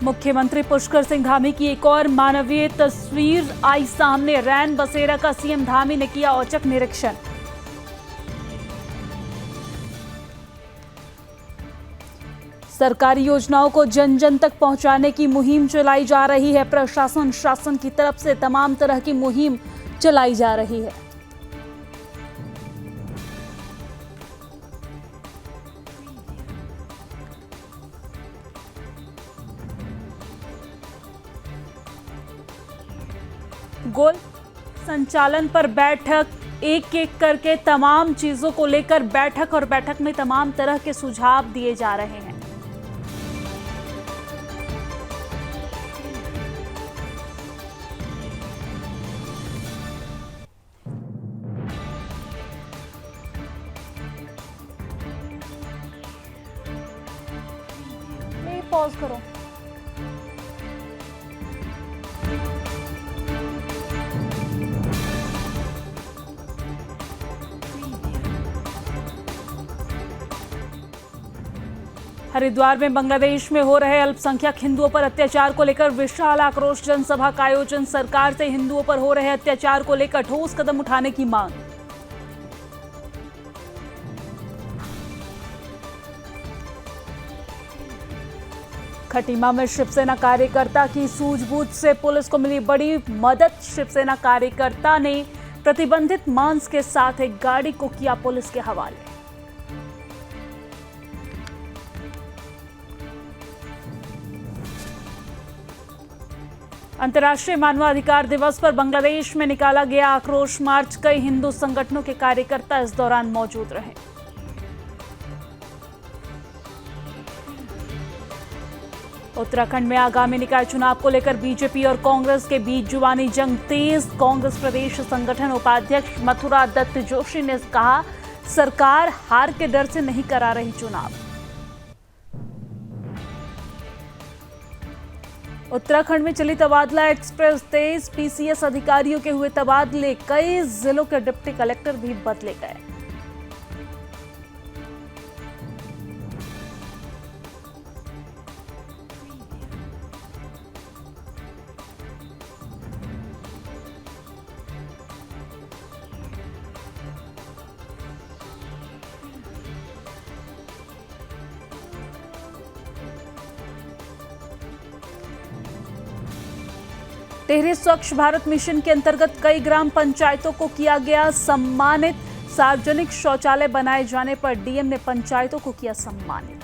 मुख्यमंत्री पुष्कर सिंह धामी की एक और मानवीय तस्वीर आई सामने। रैन बसेरा का सीएम धामी ने किया औचक निरीक्षण। सरकारी योजनाओं को जन जन तक पहुंचाने की मुहिम चलाई जा रही है। प्रशासन शासन की तरफ से तमाम तरह की मुहिम चलाई जा रही है। गोल संचालन पर बैठक, एक एक करके तमाम चीजों को लेकर बैठक और बैठक में तमाम तरह के सुझाव दिए जा रहे हैं। पॉज करो। हरिद्वार में बांग्लादेश में हो रहे अल्पसंख्यक हिंदुओं पर अत्याचार को लेकर विशाल आक्रोश जनसभा का आयोजन। सरकार से हिंदुओं पर हो रहे अत्याचार को लेकर ठोस कदम उठाने की मांग। खटीमा में शिवसेना कार्यकर्ता की सूझबूझ से पुलिस को मिली बड़ी मदद। शिवसेना कार्यकर्ता ने प्रतिबंधित मांस के साथ एक गाड़ी को किया पुलिस के हवाले। अंतर्राष्ट्रीय मानवाधिकार दिवस पर बांग्लादेश में निकाला गया आक्रोश मार्च। कई हिंदू संगठनों के कार्यकर्ता इस दौरान मौजूद रहे। उत्तराखंड में आगामी निकाय चुनाव को लेकर बीजेपी और कांग्रेस के बीच जुबानी जंग तेज। कांग्रेस प्रदेश संगठन उपाध्यक्ष मथुरा दत्त जोशी ने कहा, सरकार हार के डर से नहीं करा रही चुनाव। उत्तराखंड में चली तबादला एक्सप्रेस तेज। पीसीएस अधिकारियों के हुए तबादले। कई जिलों के डिप्टी कलेक्टर भी बदले गए। टिहरी स्वच्छ भारत मिशन के अंतर्गत कई ग्राम पंचायतों को किया गया सम्मानित। सार्वजनिक शौचालय बनाए जाने पर डीएम ने पंचायतों को किया सम्मानित।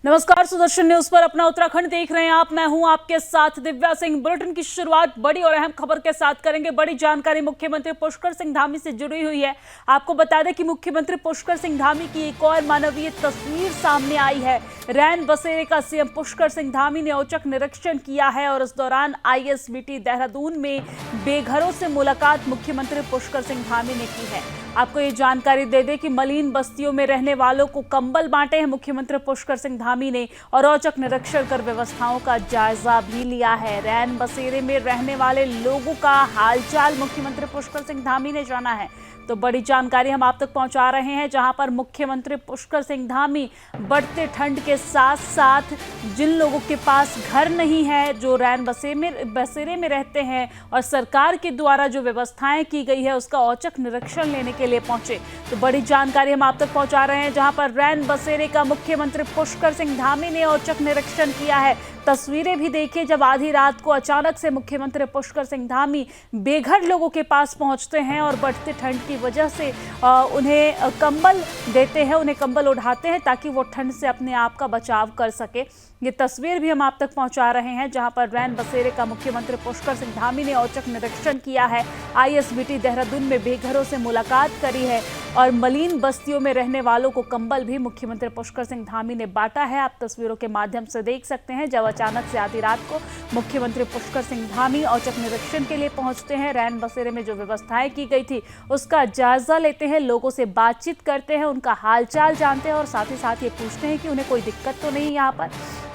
नमस्कार, सुदर्शन न्यूज पर अपना उत्तराखंड देख रहे हैं आप। मैं हूं आपके साथ दिव्या सिंह। बुलेटिन की शुरुआत बड़ी और अहम खबर के साथ करेंगे। बड़ी जानकारी मुख्यमंत्री पुष्कर सिंह धामी से जुड़ी हुई है। आपको बता दें कि मुख्यमंत्री पुष्कर सिंह धामी की एक और मानवीय तस्वीर सामने आई है। रैन बसेरे का सीएम पुष्कर सिंह धामी ने औचक निरीक्षण किया है और इस दौरान आईएसबीटी देहरादून में बेघरों से मुलाकात मुख्यमंत्री पुष्कर सिंह धामी ने की है। आपको ये जानकारी दे दें कि मलिन बस्तियों में रहने वालों को कंबल बांटे हैं मुख्यमंत्री पुष्कर सिंह धामी ने और औचक निरीक्षण कर व्यवस्थाओं का जायजा भी लिया है। रैन बसेरे में रहने वाले लोगों का हालचाल मुख्यमंत्री पुष्कर सिंह धामी ने जाना है। तो बड़ी जानकारी हम आप तक पहुंचा रहे हैं, जहां पर मुख्यमंत्री पुष्कर सिंह धामी बढ़ते ठंड के साथ साथ जिन लोगों के पास घर नहीं है, जो रैन बसेरे में रहते हैं और सरकार के द्वारा जो व्यवस्थाएं की गई है उसका औचक निरीक्षण लेने के लिए पहुंचे। तो बड़ी जानकारी हम आप तक पहुंचा रहे हैं, जहां पर रैन बसेरे का मुख्यमंत्री पुष्कर सिंह धामी ने औचक निरीक्षण किया है। तस्वीरें भी देखिए, जब आधी रात को अचानक से मुख्यमंत्री पुष्कर सिंह धामी बेघर लोगों के पास पहुंचते हैं और बढ़ती ठंड की वजह से उन्हें कंबल देते हैं, उन्हें कंबल ओढ़ाते हैं ताकि वो ठंड से अपने आप का बचाव कर सके। ये तस्वीर भी हम आप तक पहुंचा रहे हैं, जहां पर रैन बसेरे का मुख्यमंत्री पुष्कर सिंह धामी ने औचक निरीक्षण किया है। आईएसबीटी देहरादून में बेघरों से मुलाकात करी है और मलिन बस्तियों में रहने वालों को कंबल भी मुख्यमंत्री पुष्कर सिंह धामी ने बांटा है। आप तस्वीरों के माध्यम से देख सकते हैं, जब अचानक से आधी रात को मुख्यमंत्री पुष्कर सिंह धामी औचक निरीक्षण के लिए पहुंचते हैं। रैन बसेरे में जो व्यवस्थाएं की गई थी उसका जायजा लेते हैं, लोगों से बातचीत करते हैं, उनका हालचाल जानते हैं और साथ ही साथ ये पूछते हैं कि उन्हें कोई दिक्कत तो नहीं यहाँ पर,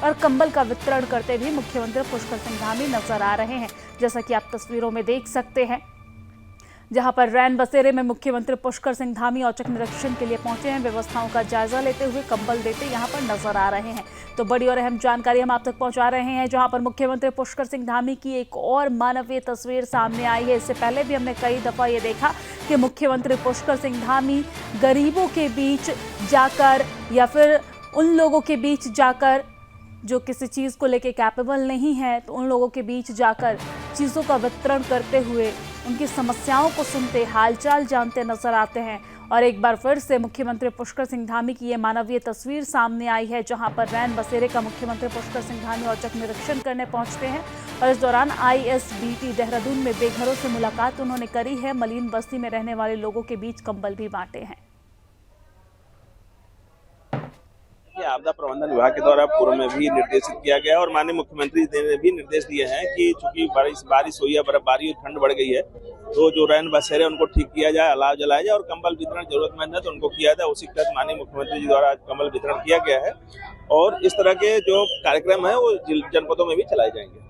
और कंबल का वितरण करते भी मुख्यमंत्री पुष्कर सिंह धामी नजर आ रहे हैं, जैसा कि आप तस्वीरों में देख सकते हैं। जहां पर रैन बसेरे में मुख्यमंत्री पुष्कर सिंह धामी औचक निरीक्षण के लिए पहुंचे हैं, व्यवस्थाओं का जायजा लेते हुए कंबल देते यहां पर नजर आ रहे हैं। तो बड़ी और अहम जानकारी हम आप तक पहुंचा रहे हैं, जहां पर मुख्यमंत्री पुष्कर सिंह धामी की एक और मानवीय तस्वीर सामने आई है। इससे पहले भी हमने कई दफा ये देखा कि मुख्यमंत्री पुष्कर सिंह धामी गरीबों के बीच जाकर या फिर उन लोगों के बीच जाकर जो किसी चीज़ को लेके कैपेबल नहीं है, तो उन लोगों के बीच जाकर चीज़ों का वितरण करते हुए उनकी समस्याओं को सुनते, हालचाल जानते नजर आते हैं। और एक बार फिर से मुख्यमंत्री पुष्कर सिंह धामी की ये मानवीय तस्वीर सामने आई है, जहां पर रैन बसेरे का मुख्यमंत्री पुष्कर सिंह धामी औचक निरीक्षण करने पहुंचते हैं और इस दौरान ISBT देहरादून में बेघरों से मुलाकात उन्होंने करी है। मलिन बस्ती में रहने वाले लोगों के बीच कंबल भी बांटे हैं। आपदा प्रबंधन विभाग के द्वारा पूर्व में भी निर्देशित किया गया और माननीय मुख्यमंत्री ने भी निर्देश दिए हैं कि चूंकि बारिश हुई है, बर्फबारी और ठंड बढ़ गई है, तो जो रैन बसेरे उनको ठीक किया जाए, अलाव जलाया जाए और कंबल वितरण जरूरतमंद है तो उनको किया जाए। उसी के तहत माननीय मुख्यमंत्री जी द्वारा कंबल वितरण किया गया है और इस तरह के जो कार्यक्रम है वो जनपदों में भी चलाए जाएंगे।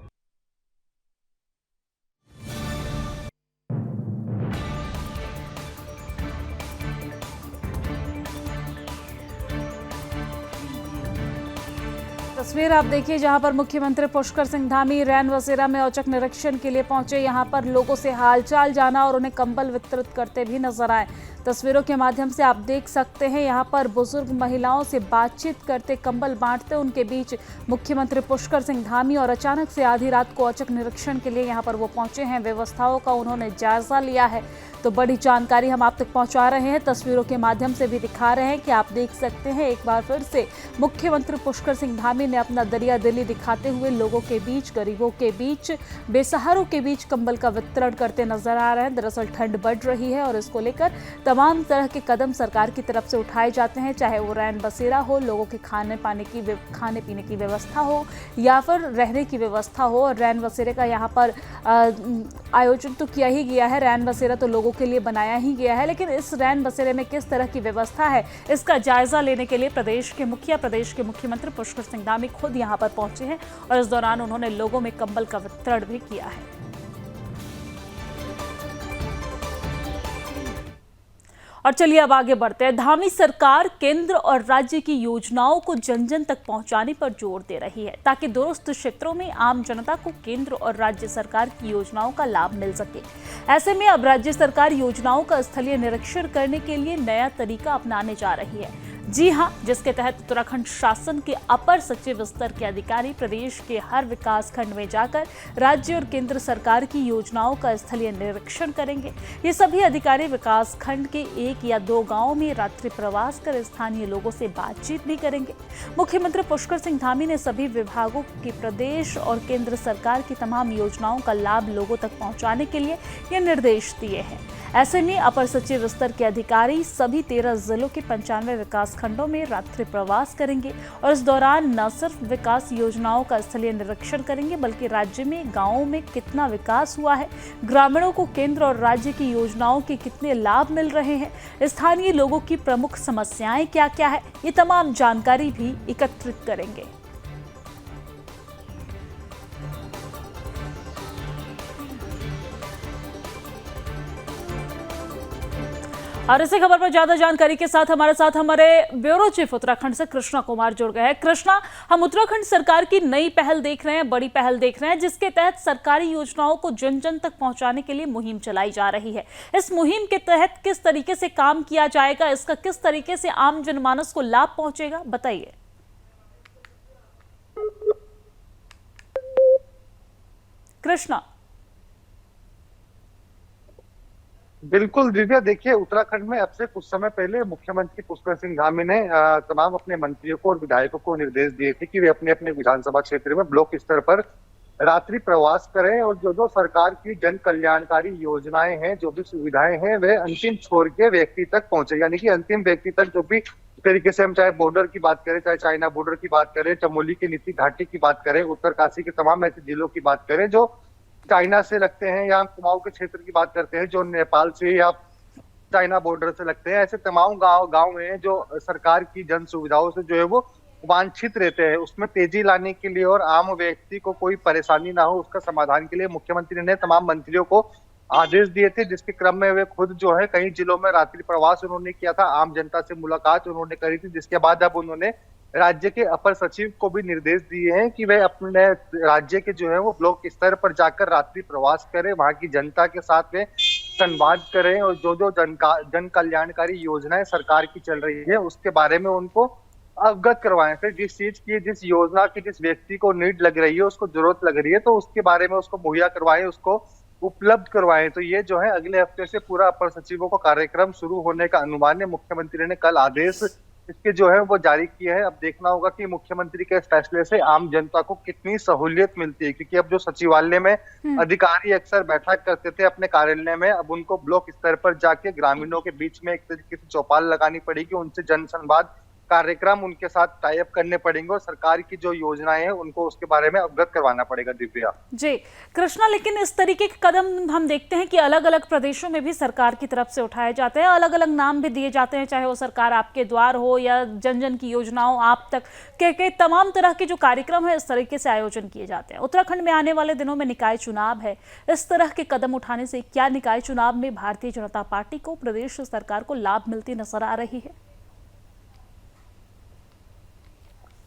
तस्वीर आप देखिए, जहां पर मुख्यमंत्री पुष्कर सिंह धामी रैन बसेरा में औचक निरीक्षण के लिए पहुंचे, यहां पर लोगों से हालचाल जाना और उन्हें कंबल वितरित करते भी नजर आए। तस्वीरों के माध्यम से आप देख सकते हैं, यहां पर बुजुर्ग महिलाओं से बातचीत करते, कंबल बांटते उनके बीच मुख्यमंत्री पुष्कर सिंह धामी, और अचानक से आधी रात को औचक निरीक्षण के लिए यहां पर वो पहुंचे हैं। व्यवस्थाओं का उन्होंने जायजा लिया है। तो बड़ी जानकारी हम आप तक पहुंचा रहे हैं, तस्वीरों के माध्यम से भी दिखा रहे हैं कि आप देख सकते हैं, एक बार फिर से मुख्यमंत्री पुष्कर सिंह धामी ने अपना दरिया दिली दिखाते हुए लोगों के बीच, गरीबों के बीच, बेसहारों के बीच कंबल का वितरण करते नजर आ रहे हैं। दरअसल ठंड बढ़ रही है और इसको लेकर तमाम तरह के कदम सरकार की तरफ से उठाए जाते हैं, चाहे वो रैन बसेरा हो, लोगों के खाने पीने की व्यवस्था हो या फिर रहने की व्यवस्था हो। और रैन बसेरे का यहाँ पर आयोजन तो किया ही गया है, रैन बसेरा तो लोगों के लिए बनाया ही गया है, लेकिन इस रैन बसेरे में किस तरह की व्यवस्था है इसका जायजा लेने के लिए प्रदेश के मुख्यमंत्री पुष्कर सिंह धामी खुद यहां पर पहुंचे हैं और इस दौरान उन्होंने लोगों में कंबल का वितरण भी किया है। और चलिए अब आगे बढ़ते हैं। धामी सरकार केंद्र और राज्य की योजनाओं को जन जन तक पहुंचाने पर जोर दे रही है, ताकि दूरस्थ क्षेत्रों में आम जनता को केंद्र और राज्य सरकार की योजनाओं का लाभ मिल सके। ऐसे में अब राज्य सरकार योजनाओं का स्थलीय निरीक्षण करने के लिए नया तरीका अपनाने जा रही है। जी हां, जिसके तहत उत्तराखंड शासन के अपर सचिव स्तर के अधिकारी प्रदेश के हर विकास खंड में जाकर राज्य और केंद्र सरकार की योजनाओं का स्थलीय निरीक्षण करेंगे। ये सभी अधिकारी विकास खंड के 1 या 2 गांवों में रात्रि प्रवास कर स्थानीय लोगों से बातचीत भी करेंगे। मुख्यमंत्री पुष्कर सिंह धामी ने सभी विभागों की प्रदेश और केंद्र सरकार की तमाम योजनाओं का लाभ लोगों तक पहुंचाने के लिए ये निर्देश दिए हैं। ऐसे में अपर सचिव स्तर के अधिकारी सभी 13 जिलों के 95 विकास खंडों में रात्रि प्रवास करेंगे और इस दौरान न सिर्फ विकास योजनाओं का स्थलीय निरीक्षण करेंगे, बल्कि राज्य में गांवों में कितना विकास हुआ है, ग्रामीणों को केंद्र और राज्य की योजनाओं के कितने लाभ मिल रहे हैं, स्थानीय लोगों की प्रमुख समस्याएं क्या क्या है, ये तमाम जानकारी भी एकत्रित करेंगे। और इसी खबर पर ज्यादा जानकारी के साथ हमारे ब्यूरो चीफ उत्तराखंड से कृष्णा कुमार जुड़ गए हैं। कृष्णा, हम उत्तराखंड सरकार की नई पहल देख रहे हैं, बड़ी पहल देख रहे हैं, जिसके तहत सरकारी योजनाओं को जन जन तक पहुंचाने के लिए मुहिम चलाई जा रही है। इस मुहिम के तहत किस तरीके से काम किया जाएगा, इसका किस तरीके से आम जनमानस को लाभ पहुंचेगा, बताइए। कृष्णा। बिल्कुल दिव्या, देखिए उत्तराखंड में अब से कुछ समय पहले मुख्यमंत्री पुष्कर सिंह धामी ने तमाम अपने मंत्रियों को और विधायकों को निर्देश दिए थे कि वे अपने अपने विधानसभा क्षेत्र में ब्लॉक स्तर पर रात्रि प्रवास करें और जो जो सरकार की जन कल्याणकारी योजनाएं हैं, जो भी सुविधाएं हैं, वे अंतिम छोर के व्यक्ति तक पहुंचे। यानी कि अंतिम व्यक्ति तक जो भी तरीके से हम चाहे बॉर्डर की बात करें, चाहे चाइना बॉर्डर की बात करें, चमोली की नीति घाटी की बात करें, उत्तरकाशी के तमाम ऐसे जिलों की बात करें जो चाइना से लगते हैं, या कुमाऊं के क्षेत्र की बात करते हैं जो नेपाल से या चाइना बॉर्डर से लगते हैं, ऐसे तमाम गांव हैं जो सरकार की जन सुविधाओं से जो है वो वांछित रहते हैं। उसमें तेजी लाने के लिए और आम व्यक्ति को कोई परेशानी ना हो, उसका समाधान के लिए मुख्यमंत्री ने तमाम मंत्रियों को आदेश दिए थे, जिसके क्रम में वे खुद जो है कई जिलों में रात्रि प्रवास उन्होंने किया था, आम जनता से मुलाकात उन्होंने करी थी, जिसके बाद अब उन्होंने राज्य के अपर सचिव को भी निर्देश दिए हैं कि वे अपने राज्य के जो है वो ब्लॉक स्तर पर जाकर रात्रि प्रवास करें, वहां की जनता के साथ में संवाद करें और जो जो जन कल्याणकारी योजनाएं सरकार की चल रही है उसके बारे में उनको अवगत करवाएं। फिर जिस चीज की, जिस योजना की, जिस व्यक्ति को नीड लग रही है, उसको जरूरत लग रही है, तो उसके बारे में उसको मुहैया करवाएं, उसको उपलब्ध करवाएं। तो ये जो है अगले हफ्ते से पूरा अपर सचिवों का कार्यक्रम शुरू होने का अनुमान है। मुख्यमंत्री ने कल आदेश इसके जो है वो जारी किए हैं। अब देखना होगा कि मुख्यमंत्री के इस फैसले से आम जनता को कितनी सहूलियत मिलती है, क्योंकि अब जो सचिवालय में अधिकारी अक्सर बैठक करते थे अपने कार्यालय में, अब उनको ब्लॉक स्तर पर जाके ग्रामीणों के बीच में एक तरीके से चौपाल लगानी पड़ेगी, उनसे जन संवाद कार्यक्रम उनके साथ टाई अप करने पड़ेंगे और सरकार की जो योजनाएं हैं उनको उसके बारे में अवगत करवाना पड़ेगा। दिव्या जी कृष्णा, लेकिन इस तरीके के कदम हम देखते हैं कि अलग अलग प्रदेशों में भी सरकार की तरफ से उठाए जाते हैं, अलग अलग नाम भी दिए जाते हैं, चाहे वो सरकार आपके द्वार हो या जन जन की योजनाओं आप तक के तमाम तरह के जो कार्यक्रम है इस तरीके से आयोजन किए जाते हैं। उत्तराखंड में आने वाले दिनों में निकाय चुनाव है, इस तरह के कदम उठाने से क्या निकाय चुनाव में भारतीय जनता पार्टी को, प्रदेश सरकार को लाभ मिलती नजर आ रही है?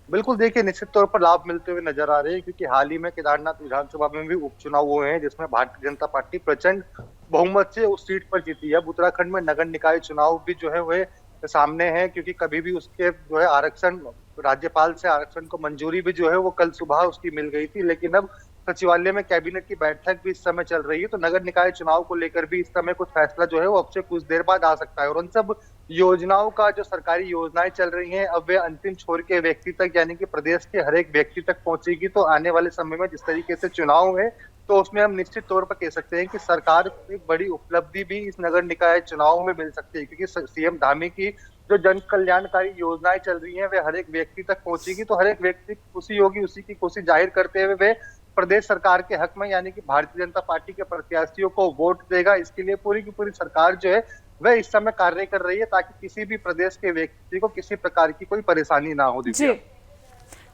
बिल्कुल, देखिए निश्चित तौर पर लाभ मिलते हुए नजर आ रहे हैं, क्योंकि हाल ही में केदारनाथ विधानसभा में भी उपचुनाव हुए हैं जिसमें भारतीय जनता पार्टी प्रचंड बहुमत से उस सीट पर जीती है। अब उत्तराखंड में नगर निकाय चुनाव भी जो है वह सामने है, क्योंकि कभी भी उसके जो है आरक्षण, राज्यपाल से आरक्षण को मंजूरी भी जो है वो कल सुबह उसकी मिल गई थी, लेकिन अब सचिवालय में कैबिनेट की बैठक भी इस समय चल रही है, तो नगर निकाय चुनाव को लेकर भी इस समय कुछ फैसला जो है वो अब से कुछ देर बाद आ सकता है। और उन सब योजनाओं का, जो सरकारी योजनाएं चल रही हैं, अब वे अंतिम छोर के व्यक्ति तक, यानी कि प्रदेश के हर एक व्यक्ति तक पहुंचेगी। तो आने वाले समय में जिस तरीके से चुनाव है, तो उसमें हम निश्चित तौर पर कह सकते हैं कि सरकार को एक बड़ी उपलब्धि भी इस नगर निकाय चुनाव में मिल सकती है, क्योंकि सीएम धामी की जो जन कल्याणकारी योजनाएं चल रही हैं वे हर एक व्यक्ति तक पहुंचेगी, तो हर एक व्यक्ति की खुशी होगी, उसी की खुशी जाहिर करते हुए वे प्रदेश सरकार के हक में, यानी कि भारतीय जनता पार्टी के प्रत्याशियों को वोट देगा। इसके लिए पूरी की पूरी सरकार जो है वह इस समय कार्य कर रही है, ताकि किसी भी प्रदेश के व्यक्ति को किसी प्रकार की कोई परेशानी ना हो। जी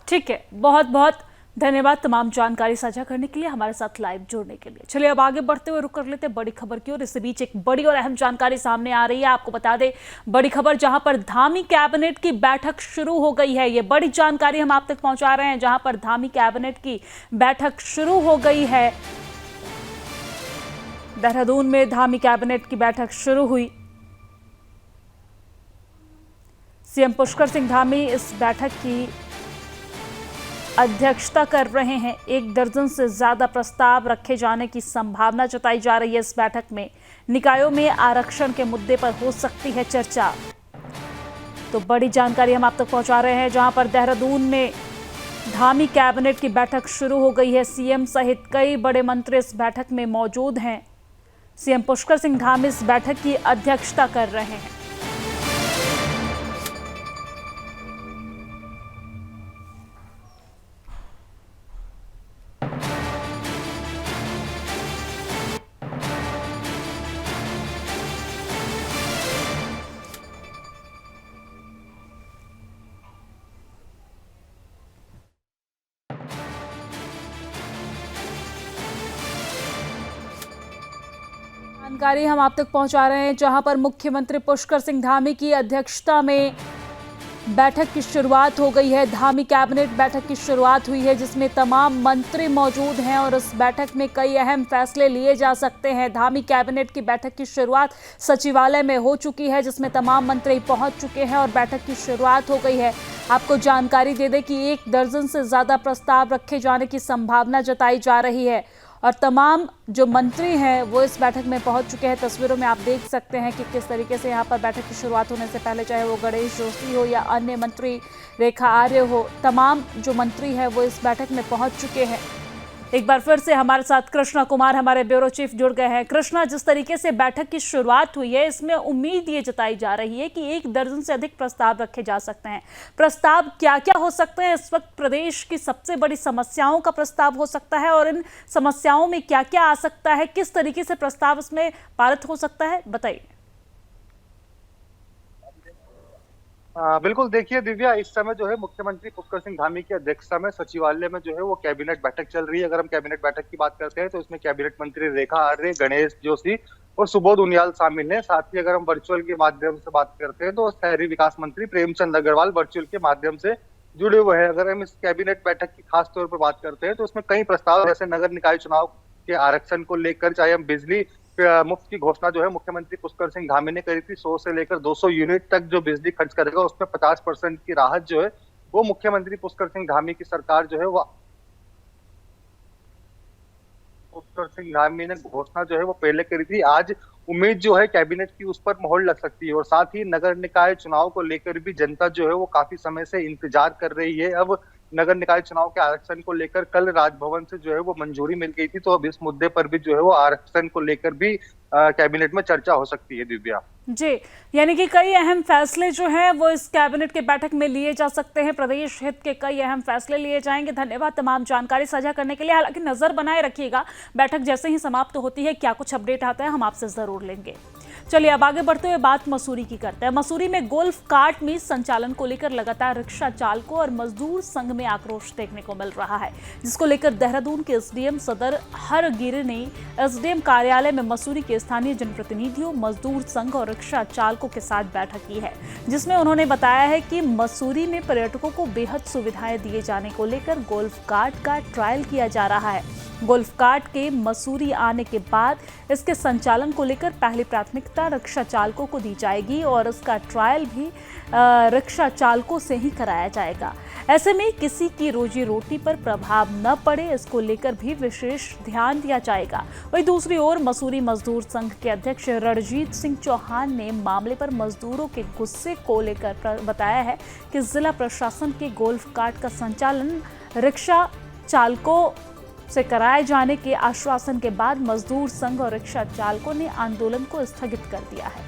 ठीक है, बहुत बहुत धन्यवाद तमाम जानकारी साझा करने के लिए, हमारे साथ लाइव जुड़ने के लिए। चलिए अब आगे बढ़ते हुए रुक कर लेते हैं बड़ी खबर की ओर। इस बीच एक बड़ी और अहम जानकारी सामने आ रही है, आपको बता दें बड़ी खबर, जहां पर धामी कैबिनेट की बैठक शुरू हो गई है। ये बड़ी जानकारी हम आप तक पहुंचा रहे हैं, जहां पर धामी कैबिनेट की बैठक शुरू हो गई है। देहरादून में धामी कैबिनेट की बैठक शुरू हुई। सीएम पुष्कर सिंह धामी इस बैठक की अध्यक्षता कर रहे हैं। 1 दर्जन से ज्यादा प्रस्ताव रखे जाने की संभावना जताई जा रही है। इस बैठक में निकायों में आरक्षण के मुद्दे पर हो सकती है चर्चा। तो बड़ी जानकारी हम आप तक पहुंचा रहे हैं, जहां पर देहरादून में धामी कैबिनेट की बैठक शुरू हो गई है। सीएम सहित कई बड़े मंत्री इस बैठक में मौजूद हैं। सीएम पुष्कर सिंह धामी इस बैठक की अध्यक्षता कर रहे हैं। जानकारी हम आप तक पहुंचा रहे हैं, जहां पर मुख्यमंत्री पुष्कर सिंह धामी की अध्यक्षता में बैठक की शुरुआत हो गई है। धामी कैबिनेट बैठक की शुरुआत हुई है, जिसमें तमाम मंत्री मौजूद हैं और इस बैठक में कई अहम फैसले लिए जा सकते हैं। धामी कैबिनेट की बैठक की शुरुआत सचिवालय में हो चुकी है, जिसमें तमाम मंत्री पहुंच चुके हैं और बैठक की शुरुआत हो गई है। आपको जानकारी दे दें कि 1 दर्जन से ज़्यादा प्रस्ताव रखे जाने की संभावना जताई जा रही है और तमाम जो मंत्री हैं वो इस बैठक में पहुंच चुके हैं। तस्वीरों में आप देख सकते हैं कि किस तरीके से यहां पर बैठक की शुरुआत होने से पहले, चाहे वो गणेश जोशी हो या अन्य मंत्री रेखा आर्य हो, तमाम जो मंत्री हैं वो इस बैठक में पहुंच चुके हैं। एक बार फिर से हमारे साथ कृष्णा कुमार हमारे ब्यूरो चीफ जुड़ गए हैं। कृष्णा, जिस तरीके से बैठक की शुरुआत हुई है, इसमें उम्मीद ये जताई जा रही है कि 1 दर्जन से अधिक प्रस्ताव रखे जा सकते हैं। प्रस्ताव क्या क्या हो सकते हैं? इस वक्त प्रदेश की सबसे बड़ी समस्याओं का प्रस्ताव हो सकता है और इन समस्याओं में क्या क्या आ सकता है, किस तरीके से प्रस्ताव इसमें पारित हो सकता है, बताइए। बिल्कुल, देखिए दिव्या, इस समय जो है मुख्यमंत्री पुष्कर सिंह धामी की अध्यक्षता में सचिवालय में जो है वो कैबिनेट बैठक चल रही है। अगर हम कैबिनेट बैठक की बात करते हैं तो इसमें कैबिनेट मंत्री रेखा आर्य, गणेश जोशी और सुबोध उनियाल शामिल हैं। साथ ही अगर हम वर्चुअल के माध्यम से बात करते हैं तो शहरी विकास मंत्री प्रेमचंद अग्रवाल वर्चुअल के माध्यम से जुड़े हुए हैं। अगर हम इस कैबिनेट बैठक की खास तौर पर बात करते हैं तो इसमें कई प्रस्ताव, जैसे नगर निकाय चुनाव के आरक्षण को लेकर, चाहे हम बिजली मुफ्त की घोषणा जो है मुख्यमंत्री पुष्कर सिंह धामी ने करी थी, 100 से लेकर 200 यूनिट तक जो बिजली खर्च करेगा उसमें 50% की राहत जो है वो मुख्यमंत्री पुष्कर सिंह धामी की सरकार जो है वो पुष्कर सिंह धामी ने घोषणा जो है वो पहले करी थी। आज उम्मीद जो है कैबिनेट की उस पर मोहर लग सकती है और साथ ही नगर निकाय चुनाव को लेकर भी जनता जो है वो काफी समय से इंतजार कर रही है। अब नगर निकाय चुनाव के आरक्षण को लेकर कल राजभवन से जो है वो मंजूरी मिल गई थी, तो अब इस मुद्दे पर भी जो है वो आरक्षण को लेकर भी कैबिनेट में चर्चा हो सकती है। दिव्या जी, यानी कि कई अहम फैसले जो हैं वो इस कैबिनेट के बैठक में लिए जा सकते हैं। प्रदेश हित के कई अहम फैसले लिए जाएंगे। धन्यवाद तमाम जानकारी साझा करने के लिए। हालांकि नजर बनाए रखिएगा, बैठक जैसे ही समाप्त होती है क्या कुछ अपडेट आता है हम आपसे जरूर लेंगे। चलिए अब आगे बढ़ते हुए बात मसूरी की करते हैं। मसूरी में गोल्फ कार्ट में संचालन को लेकर लगातार रिक्शा चालकों और मजदूर संघ में आक्रोश देखने को मिल रहा है, जिसको लेकर देहरादून के एसडीएम सदर हरगिर ने एसडीएम कार्यालय में मसूरी के स्थानीय जनप्रतिनिधियों, मजदूर संघ और रिक्शा चालकों के साथ बैठक की है, जिसमें उन्होंने बताया है कि मसूरी में पर्यटकों को बेहद सुविधाएं दिए जाने को लेकर गोल्फ कार्ट का ट्रायल किया जा रहा है। गोल्फ कार्ट के मसूरी आने के बाद इसके संचालन को लेकर पहली प्राथमिकता रिक्शा चालकों को दी जाएगी और इसका ट्रायल भी रिक्शा चालकों से ही कराया जाएगा। ऐसे में किसी की रोजी रोटी पर प्रभाव न पड़े, इसको लेकर भी विशेष ध्यान दिया जाएगा। वहीं दूसरी ओर मसूरी मजदूर संघ के अध्यक्ष रणजीत सिंह चौहान ने मामले पर मजदूरों के गुस्से को लेकर बताया है कि जिला प्रशासन के गोल्फ कार्ट का संचालन रिक्शा चालकों से कराए जाने के आश्वासन के बाद मजदूर संघ और रिक्शा चालकों ने आंदोलन को स्थगित कर दिया है।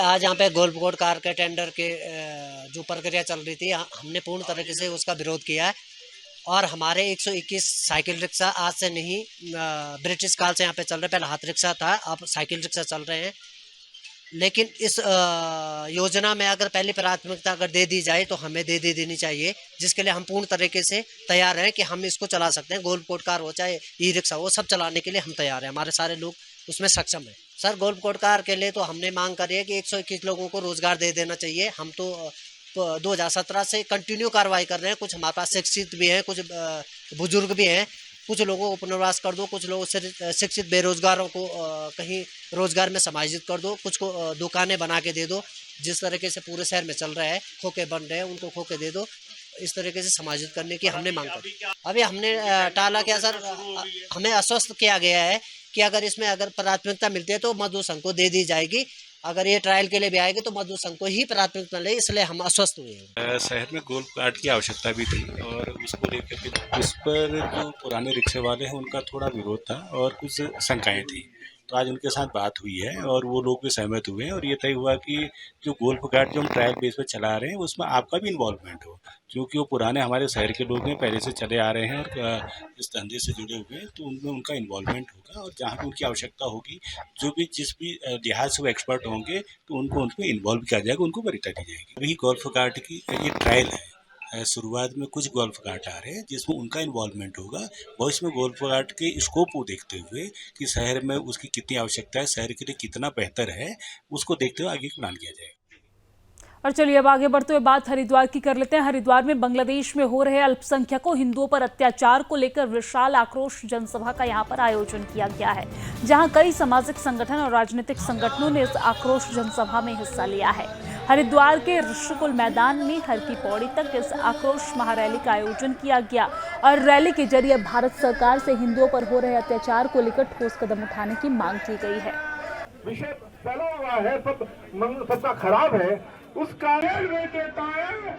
आज यहाँ पे गोल्फ कोर्ट कार के टेंडर के जो प्रक्रिया चल रही थी, हमने पूर्ण तरीके से उसका विरोध किया है और हमारे 121 साइकिल रिक्शा आज से नहीं ब्रिटिश काल से यहाँ पे चल रहे। पहले हाथ रिक्शा था, अब साइकिल रिक्शा चल रहे हैं। लेकिन इस योजना में अगर पहली प्राथमिकता अगर दे दी जाए तो हमें दे देनी चाहिए, जिसके लिए हम पूर्ण तरीके से तैयार हैं कि हम इसको चला सकते हैं। गोल्फ कोर्ट कार हो चाहे ई रिक्शा हो, सब चलाने के लिए हम तैयार हैं। हमारे सारे लोग उसमें सक्षम हैं। सर, गोल्फ कोर्ट कार के लिए तो हमने मांग करी है कि 121 लोगों को रोजगार दे देना चाहिए। हम तो 2017 से कंटिन्यू कार्रवाई कर रहे हैं। कुछ हमारे पास शिक्षित भी हैं, कुछ बुजुर्ग भी हैं। कुछ लोगों को पुनर्वास कर दो, कुछ लोगों से शिक्षित बेरोजगारों को कहीं रोजगार में समायोजित कर दो, कुछ को दुकानें बना के दे दो। जिस तरीके से पूरे शहर में चल रहा है, खोखे बन रहे हैं, उनको खोखे दे दो। इस तरीके से समायोजित करने की हमने मांग करी। अभी हमने टाला क्या सर, हमें आश्वस्त किया गया है कि अगर इसमें अगर प्राथमिकता मिलती है तो मजदूर संघ को दे दी जाएगी। अगर ये ट्रायल के लिए भी आएगी तो मजदूर संघ को ही प्राथमिकता ले, इसलिए हम आश्वस्त हुए हैं। शहर में गोल्फ कार्ट की आवश्यकता भी थी और उसको लेकर के उस पर जो पुराने रिक्शे वाले हैं उनका थोड़ा विरोध था और कुछ शंकाएं थी। तो आज उनके साथ बात हुई है और वो लोग भी सहमत हुए हैं और ये तय हुआ कि जो गोल्फ कार्ट जो हम ट्रायल बेस पर चला रहे हैं उसमें आपका भी इन्वॉल्वमेंट हो, क्योंकि वो पुराने हमारे शहर के लोग हैं, पहले से चले आ रहे हैं और इस धंधे से जुड़े हुए हैं, तो उनमें उनका इन्वॉल्वमेंट होगा और जहाँ भी उनकी आवश्यकता होगी, जो भी जिस भी लिहाज से वो एक्सपर्ट होंगे तो उनको इन्वॉल्व किया जाएगा, उनको वरीयता दी जाएगी। अभी गोल्फ कार्ट की ये ट्रायल है। शुरुआत में कुछ गोल्फ कार्ट आ रहे हैं जिसमें उनका इन्वॉल्वमेंट होगा। भविष्य में गोल्फ कार्ट के स्कोप को देखते हुए कि शहर में उसकी कितनी आवश्यकता है, शहर के लिए कितना बेहतर है, उसको देखते हुए आगे प्लान किया जाएगा। और चलिए अब आगे बढ़ते हुए बात हरिद्वार की कर लेते हैं। हरिद्वार में बांग्लादेश में हो रहे अल्पसंख्यकों हिंदुओं पर अत्याचार को लेकर विशाल आक्रोश जनसभा का यहां पर आयोजन किया गया है, जहां कई सामाजिक संगठन और राजनीतिक संगठनों ने इस आक्रोश जनसभा में हिस्सा लिया है। हरिद्वार के ऋषिकुल मैदान में हर की पौड़ी तक इस आक्रोश महारैली का आयोजन किया गया और रैली के जरिए भारत सरकार से हिंदुओं पर हो रहे अत्याचार को लेकर ठोस कदम उठाने की मांग की गई है। विषय फैला हुआ है, सबका खराब है, उस कार्य में देता है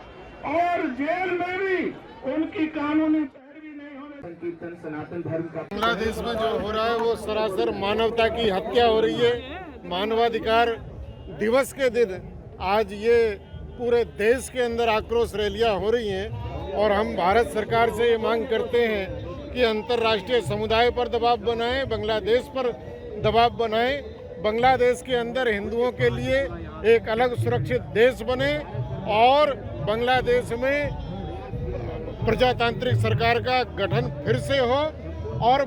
और जेल में भी उनकी कानूनी पैरवी नहीं होने। संकीर्तन सनातन धर्म का बांग्लादेश में जो हो रहा है वो सरासर मानवता की हत्या हो रही है। मानवाधिकार दिवस के दिन आज ये पूरे देश के अंदर आक्रोश रैलियां हो रही हैं और हम भारत सरकार से ये मांग करते हैं कि अंतर्राष्ट्रीय समुदाय पर दबाव बनाएं, बांग्लादेश पर दबाव बनाएं, बांग्लादेश के अंदर हिंदुओं के लिए एक अलग सुरक्षित देश बने और बांग्लादेश में प्रजातांत्रिक सरकार का गठन फिर से हो। और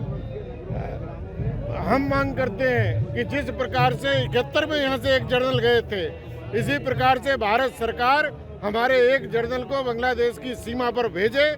हम मांग करते हैं कि जिस प्रकार से 71 में यहाँ से एक जनरल गए थे, इसी प्रकार से भारत सरकार हमारे एक जनरल को बांग्लादेश की सीमा पर भेजे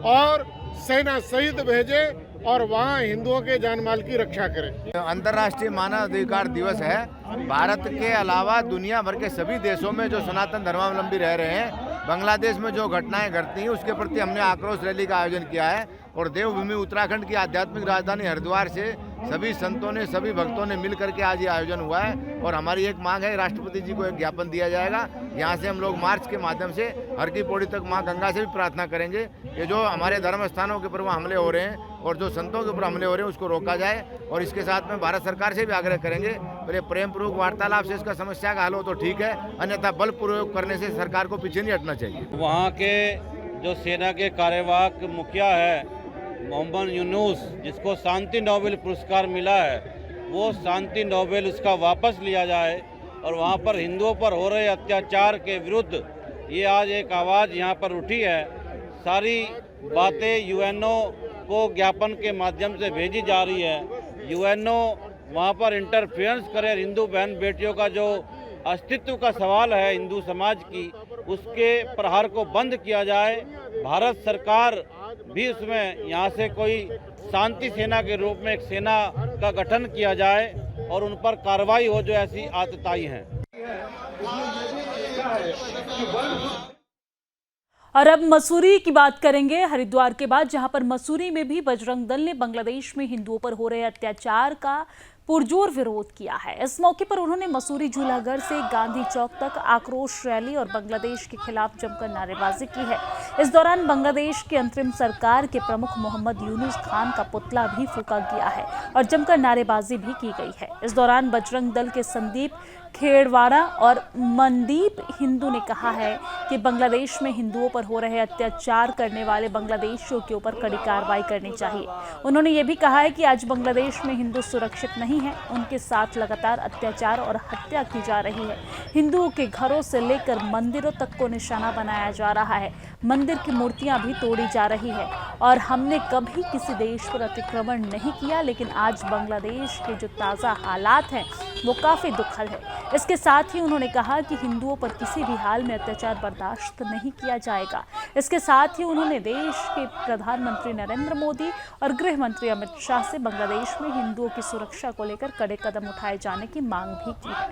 और सेना सहित भेजे और वहाँ हिंदुओं के जान माल की रक्षा करें। अंतर्राष्ट्रीय मानव अधिकार दिवस है। भारत के अलावा दुनिया भर के सभी देशों में जो सनातन धर्मावलंबी रह रहे हैं, बांग्लादेश में जो घटनाएं घटती हैं उसके प्रति हमने आक्रोश रैली का आयोजन किया है और देवभूमि उत्तराखंड की आध्यात्मिक राजधानी हरिद्वार से सभी संतों ने, सभी भक्तों ने मिलकर के आज ये आयोजन हुआ है। और हमारी एक मांग है, राष्ट्रपति जी को एक ज्ञापन दिया जाएगा। यहाँ से हम लोग मार्च के माध्यम से हर की पौड़ी तक माँ गंगा से भी प्रार्थना करेंगे कि जो हमारे धर्म स्थानों के ऊपर हमले हो रहे हैं और जो संतों के ऊपर हमले हो रहे हैं उसको रोका जाए। और इसके साथ में भारत सरकार से भी आग्रह करेंगे, पहले प्रेम पूर्वक वार्तालाप से इसका समस्या का हल हो तो ठीक है, अन्यथा बल प्रयोग करने से सरकार को पीछे नहीं हटना चाहिए। वहाँ के जो सेना के कार्यवाहक मुखिया है मोहम्मद यूनुस, जिसको शांति नोबेल पुरस्कार मिला है, वो शांति नोबेल उसका वापस लिया जाए और वहाँ पर हिंदुओं पर हो रहे अत्याचार के विरुद्ध ये आज एक आवाज़ यहाँ पर उठी है। सारी बातें यूएनओ को ज्ञापन के माध्यम से भेजी जा रही है। यूएनओ वहाँ पर इंटरफेरेंस करे, हिंदू बहन बेटियों का जो अस्तित्व का सवाल है हिंदू समाज की, उसके प्रहार को बंद किया जाए। भारत सरकार भी उसमें यहाँ से कोई शांति सेना के रूप में एक सेना का गठन किया जाए और उन पर कार्रवाई हो जो ऐसी आतताई हैं। और अब मसूरी की बात करेंगे, हरिद्वार के बाद, जहां पर मसूरी में भी बजरंग दल ने बांग्लादेश में हिंदुओं पर हो रहे अत्याचार का पुरजोर विरोध किया है। इस मौके पर उन्होंने मसूरी झूलाघर से गांधी चौक तक आक्रोश रैली और बांग्लादेश के खिलाफ जमकर नारेबाजी की है। इस दौरान बांग्लादेश की अंतरिम सरकार के प्रमुख मोहम्मद यूनुस खान का पुतला भी फूंका गया है और जमकर नारेबाजी भी की गई है। इस दौरान बजरंग दल के संदीप खेड़वाड़ा और मनदीप हिंदू ने कहा है कि बांग्लादेश में हिंदुओं पर हो रहे अत्याचार करने वाले बांग्लादेशियों के ऊपर कड़ी कार्रवाई करनी चाहिए। उन्होंने ये भी कहा है कि आज बांग्लादेश में हिंदू सुरक्षित नहीं है, उनके साथ लगातार अत्याचार और हत्या की जा रही है। हिंदुओं के घरों से लेकर मंदिरों तक को निशाना बनाया जा रहा है, मंदिर की मूर्तियां भी तोड़ी जा रही है और हमने कभी किसी देश पर अतिक्रमण नहीं किया, लेकिन आज बांग्लादेश के जो ताज़ा हालात हैं वो काफ़ी दुखद है। इसके साथ ही उन्होंने कहा कि हिंदुओं पर किसी भी हाल में अत्याचार बर्दाश्त नहीं किया जाएगा। इसके साथ ही उन्होंने देश के प्रधानमंत्री नरेंद्र मोदी और गृह मंत्री अमित शाह से बांग्लादेश में हिंदुओं की सुरक्षा को लेकर कड़े कदम उठाए जाने की मांग भी की है।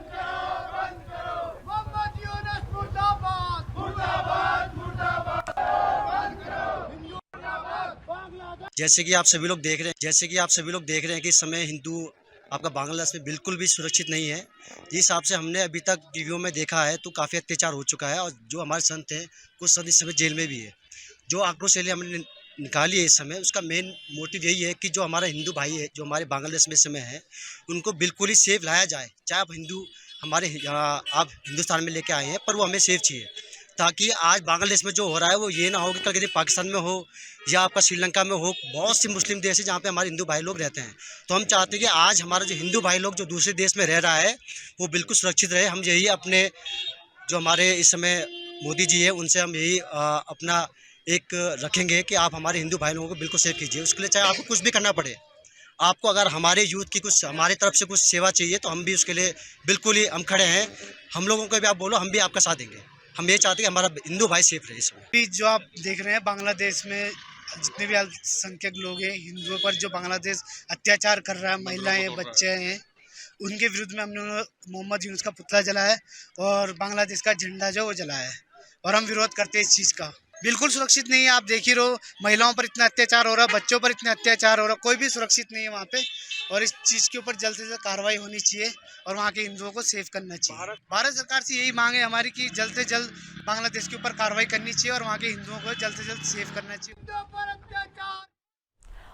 जैसे कि आप सभी लोग देख रहे हैं कि इस समय हिंदू आपका बांग्लादेश में बिल्कुल भी सुरक्षित नहीं है। जिस हिसाब से हमने अभी तक टीवियों में देखा है तो काफ़ी अत्याचार हो चुका है और जो हमारे संत हैं कुछ संत इस समय जेल में भी है। जो आक्रोश रैली हमने निकाली है इस समय, उसका मेन मोटिव यही है कि जो हमारे हिंदू भाई है जो हमारे बांग्लादेश में इस समय है, उनको बिल्कुल ही सेफ लाया जाए। चाहे आप हिंदू हमारे आप हिंदुस्तान में लेके आए हैं, पर वो हमें सेफ चाहिए, ताकि आज बांग्लादेश में जो हो रहा है वो ये ना हो कि कल किसी पाकिस्तान में हो या आपका श्रीलंका में हो। बहुत सी मुस्लिम देश है जहाँ पे हमारे हिंदू भाई लोग रहते हैं। तो हम चाहते हैं कि आज हमारा जो हिंदू भाई लोग जो दूसरे देश में रह रहा है वो बिल्कुल सुरक्षित रहे। हम यही अपने जो हमारे इस समय मोदी जी है उनसे हम यही अपना एक रखेंगे कि आप हमारे हिंदू भाई लोगों को बिल्कुल सेफ कीजिए। उसके लिए चाहे आपको कुछ भी करना पड़े, आपको अगर हमारे यूथ की कुछ हमारे तरफ से कुछ सेवा चाहिए तो हम भी उसके लिए बिल्कुल ही हम खड़े हैं। हम लोगों को भी आप बोलो, हम भी आपका साथ देंगे। हम ये चाहते हैं कि हमारा हिंदू भाई सेफ रहे। इसमें जो आप देख रहे हैं बांग्लादेश में जितने भी अल्पसंख्यक लोग हैं, हिंदुओं पर जो बांग्लादेश अत्याचार कर रहा है, महिलाएं बच्चे हैं, उनके विरुद्ध में हमने मोहम्मद यूनुस का पुतला जलाया है और बांग्लादेश का झंडा जो वो जलाया है और हम विरोध करते हैं इस चीज़ का। बिल्कुल सुरक्षित नहीं है। आप देख ही रहो, महिलाओं पर इतना अत्याचार हो रहा है, बच्चों पर इतना अत्याचार हो रहा है, कोई भी सुरक्षित नहीं है वहाँ पे। और इस चीज़ के ऊपर जल्द से जल्द कार्रवाई होनी चाहिए और वहाँ के हिंदुओं को सेव करना चाहिए। भारत सरकार से यही मांग है हमारी कि जल्द से जल्द बांग्लादेश के ऊपर कार्रवाई करनी चाहिए और वहाँ के हिंदुओं को जल्द से जल्द सेव करना चाहिए।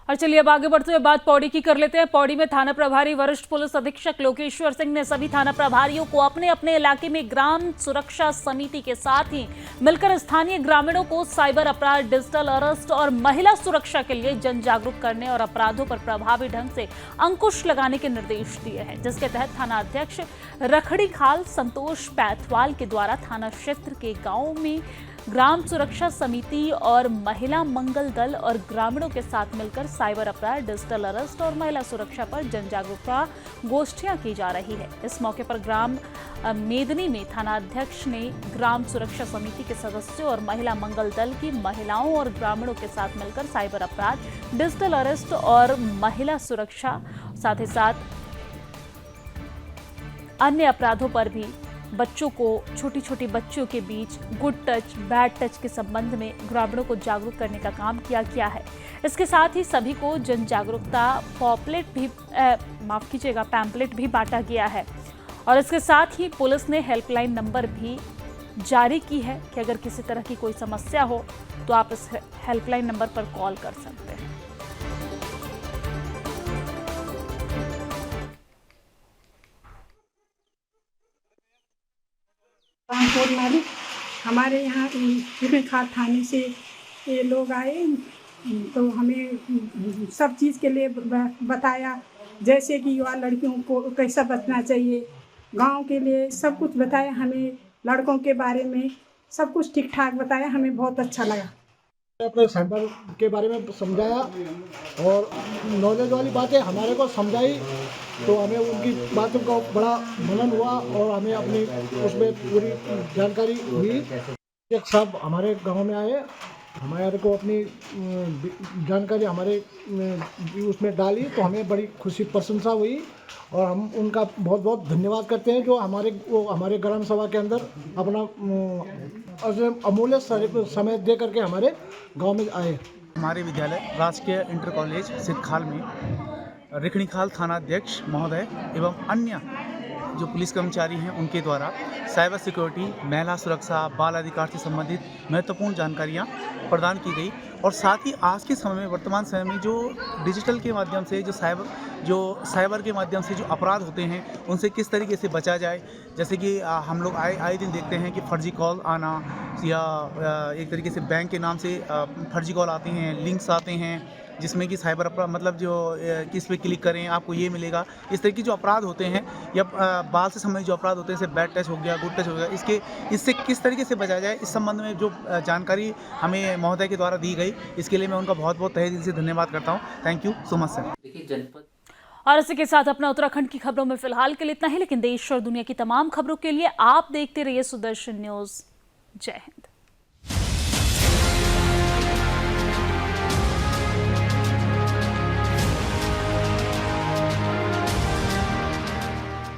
और चलिए अब आगे बढ़ते हुए बात पौड़ी की कर लेते हैं। पौड़ी में थाना प्रभारी वरिष्ठ पुलिस अधीक्षक लोकेश्वर सिंह ने सभी थाना प्रभारियों को अपने अपने इलाके में ग्राम सुरक्षा समिति के साथ ही मिलकर स्थानीय ग्रामीणों को साइबर अपराध, डिजिटल अरेस्ट और महिला सुरक्षा के लिए जन जागरूक करने और अपराधों पर प्रभावी ढंग से अंकुश लगाने के निर्देश दिए हैं, जिसके तहत थाना अध्यक्ष रखड़ी खाल संतोष पैथवाल के द्वारा थाना क्षेत्र के गाँवों में ग्राम सुरक्षा समिति और महिला मंगल दल और ग्रामीणों के साथ मिलकर साइबर अपराध, डिजिटल अरेस्ट और महिला सुरक्षा पर जन जागरूकता गोष्ठियां की जा रही है। इस मौके पर ग्राम मेदनी में थाना अध्यक्ष ने ग्राम सुरक्षा समिति के सदस्यों और महिला मंगल दल की महिलाओं और ग्रामीणों के साथ मिलकर साइबर अपराध, डिजिटल अरेस्ट और महिला सुरक्षा, साथ ही साथ अन्य अपराधों पर भी बच्चों को, छोटी छोटी बच्चों के बीच गुड टच, बैड टच के संबंध में ग्रामीणों को जागरूक करने का काम किया गया है। इसके साथ ही सभी को जन जागरूकता पैम्पलेट भी बांटा गया है और इसके साथ ही पुलिस ने हेल्पलाइन नंबर भी जारी की है कि अगर किसी तरह की कोई समस्या हो तो आप इस हेल्पलाइन नंबर पर कॉल कर सकते हैं। रामपुर मालिक हमारे यहाँ खाद थाने से ये लोग आए तो हमें सब चीज़ के लिए बताया, जैसे कि युवा लड़कियों को कैसा बचना चाहिए, गांव के लिए सब कुछ बताया हमें, लड़कों के बारे में सब कुछ ठीक ठाक बताया, हमें बहुत अच्छा लगा। अपने साइबर के बारे में समझाया और नॉलेज वाली बातें हमारे को समझाई तो हमें उनकी बातों का बड़ा मनन हुआ और हमें अपनी उसमें पूरी जानकारी हुई। एक सब हमारे गांव में आए, हमारे को अपनी जानकारी हमारे उसमें डाली तो हमें बड़ी खुशी प्रशंसा हुई और हम उनका बहुत बहुत धन्यवाद करते हैं जो हमारे ग्राम सभा के अंदर अपना अमूल्य समय दे करके हमारे गांव में आए। हमारे विद्यालय राजकीय इंटर कॉलेज सिद्धखाल में रिखणी खाल थाना अध्यक्ष महोदय एवं अन्य जो पुलिस कर्मचारी हैं उनके द्वारा साइबर सिक्योरिटी, महिला सुरक्षा, बाल अधिकार से संबंधित महत्वपूर्ण जानकारियाँ प्रदान की गई और साथ ही आज के समय में, वर्तमान समय में जो डिजिटल के माध्यम से जो साइबर के माध्यम से जो अपराध होते हैं उनसे किस तरीके से बचा जाए। जैसे कि हम लोग आए दिन देखते हैं कि फर्जी कॉल आना या एक तरीके से बैंक के नाम से फर्जी कॉल आते हैं, लिंक्स आते हैं जिसमें कि साइबर अपराध मतलब जो किस पे क्लिक करें आपको ये मिलेगा। इस तरह की जो अपराध होते हैं या बाल से संबंधित जो अपराध होते हैं जैसे बैड टच हो गया, गुड टच हो गया, इससे किस तरीके से बचा जाए, इस संबंध में जो जानकारी हमें महोदय के द्वारा दी गई, इसके लिए मैं उनका बहुत बहुत तहे दिल से धन्यवाद करता हूँ। Thank you so much sir. देखिए जनपद और इसी के साथ अपना उत्तराखंड की खबरों में फिलहाल के लिए इतना ही, लेकिन देश और दुनिया की तमाम खबरों के लिए आप देखते रहिए सुदर्शन न्यूज। जय हिंद।